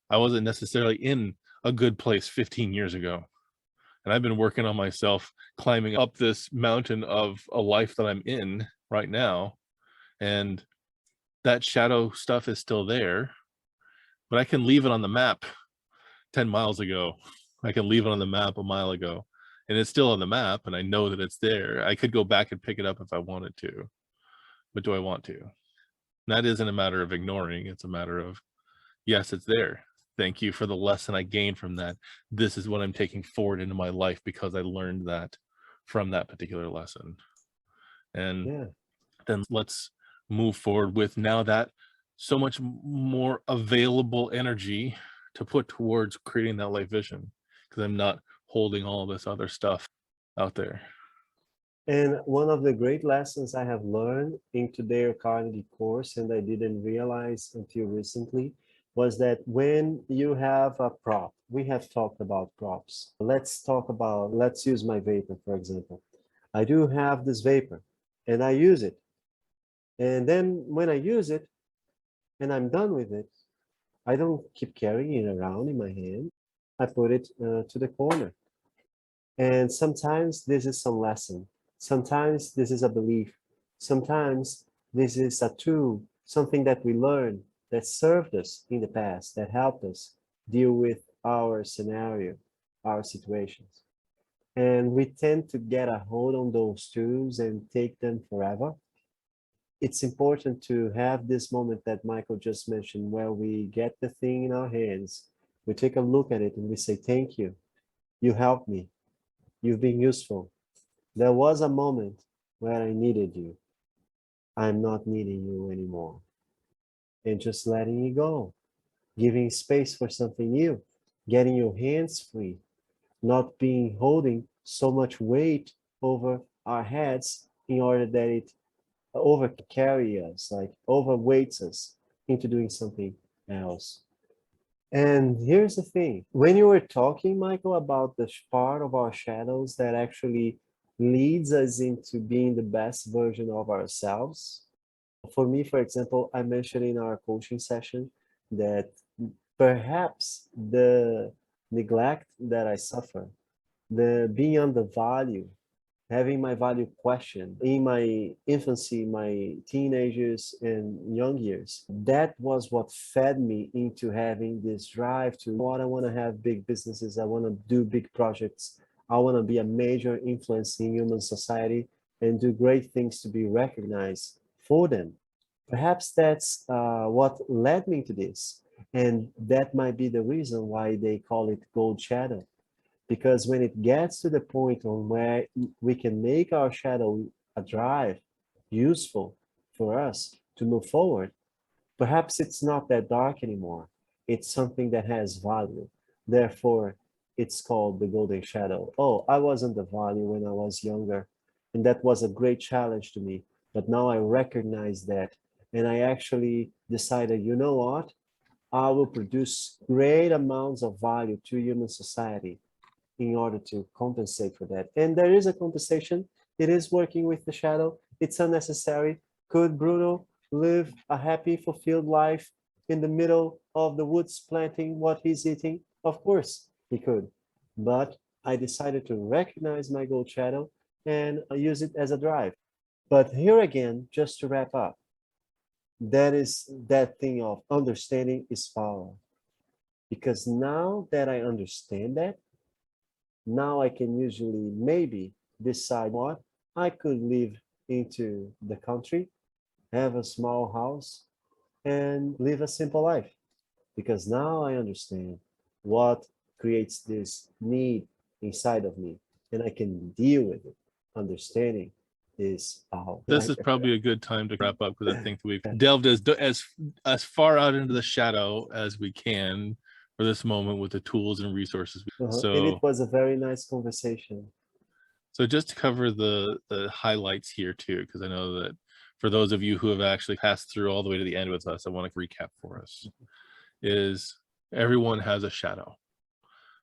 I wasn't necessarily in a good place 15 years ago. And I've been working on myself, climbing up this mountain of a life that I'm in right now. And that shadow stuff is still there, but I can leave it on the map 10 miles ago. I can leave it on the map a mile ago, and it's still on the map, and I know that it's there. I could go back and pick it up if I wanted to, but do I want to? And that isn't a matter of ignoring. It's a matter of, yes, it's there. Thank you for the lesson I gained from that. This is what I'm taking forward into my life because I learned that from that particular lesson. And Yeah. then let's move forward with now that so much more available energy to put towards creating that life vision, because I'm not holding all this other stuff out there. And one of the great lessons I have learned into their Carnegie course, and I didn't realize until recently, was that when you have a prop, we have talked about props. Let's use my vapor, for example. I do have this vapor and I use it. And then when I use it and I'm done with it, I don't keep carrying it around in my hand. I put it to the corner. And sometimes this is some lesson. Sometimes this is a belief. Sometimes this is a tool, something that we learned that served us in the past, that helped us deal with our scenario, our situations. And we tend to get a hold on those tools and take them forever. It's important to have this moment that Michael just mentioned, where we get the thing in our hands, we take a look at it and we say, thank you. You helped me. You've been useful. There was a moment where I needed you. I'm not needing you anymore. And just letting it go, giving space for something new, getting your hands free, not being holding so much weight over our heads in order that it over carry us, like overweights us into doing something else. And here's the thing, when you were talking, Michael, about the part of our shadows that actually leads us into being the best version of ourselves. For me, for example, I mentioned in our coaching session that perhaps the neglect that I suffer, the being undervalued, having my value questioned in my infancy, my teenagers and young years, that was what fed me into having this drive to what I want to have big businesses. I want to do big projects. I want to be a major influence in human society and do great things to be recognized for them. Perhaps that's what led me to this. And that might be the reason why they call it gold shadow, because when it gets to the point on where we can make our shadow a drive useful for us to move forward, perhaps it's not that dark anymore. It's something that has value. Therefore, it's called the golden shadow. Oh, I wasn't the value when I was younger, and that was a great challenge to me. But now I recognize that, and I actually decided, you know what? I will produce great amounts of value to human society in order to compensate for that. And there is a compensation. It is working with the shadow. It's unnecessary. Could Bruno live a happy, fulfilled life in the middle of the woods planting what he's eating? Of course he could. But I decided to recognize my gold shadow and use it as a drive. But here again, just to wrap up, that is that thing of understanding is power. Because now that I understand that, now I can usually maybe decide what I could live into the country, have a small house, and live a simple life. Because now I understand what creates this need inside of me, and I can deal with it. Understanding is power. This is probably a good time to wrap up, because I think we've delved as far out into the shadow as we can for this moment with the tools and resources. And it was a very nice conversation. So just to cover the highlights here too, because I know that for those of you who have actually passed through all the way to the end with us, I want to recap for us, is everyone has a shadow.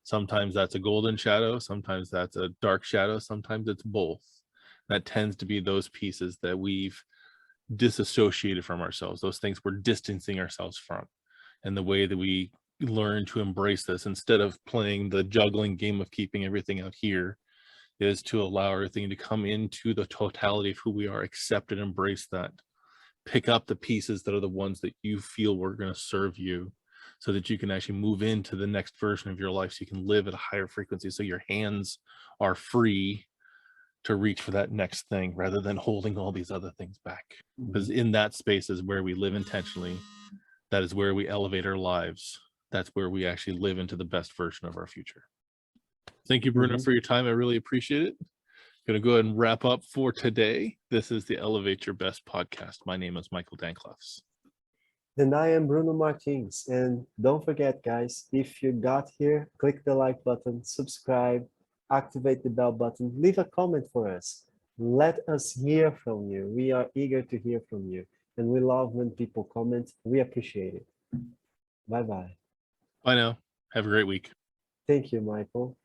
Sometimes that's a golden shadow, sometimes that's a dark shadow, sometimes it's both. That tends to be those pieces that we've disassociated from ourselves, those things we're distancing ourselves from. And the way that we learn to embrace this, instead of playing the juggling game of keeping everything out here, is to allow everything to come into the totality of who we are, accept and embrace that. Pick up the pieces that are the ones that you feel were going to serve you, so that you can actually move into the next version of your life, so you can live at a higher frequency, so your hands are free to reach for that next thing rather than holding all these other things back. Because in that space is where we live intentionally. That is where we elevate our lives. That's where we actually live into the best version of our future. Thank you, Bruno, for your time. I really appreciate it. Going to go ahead and wrap up for today. This is the Elevate Your Best podcast. My name is Michael Danklefs. And I am Bruno Martins. And don't forget, guys, if you got here, click the like button, subscribe, activate the bell button, leave a comment for us. Let us hear from you. We are eager to hear from you. And we love when people comment. We appreciate it. Bye-bye. Bye now. Have a great week. Thank you, Michael.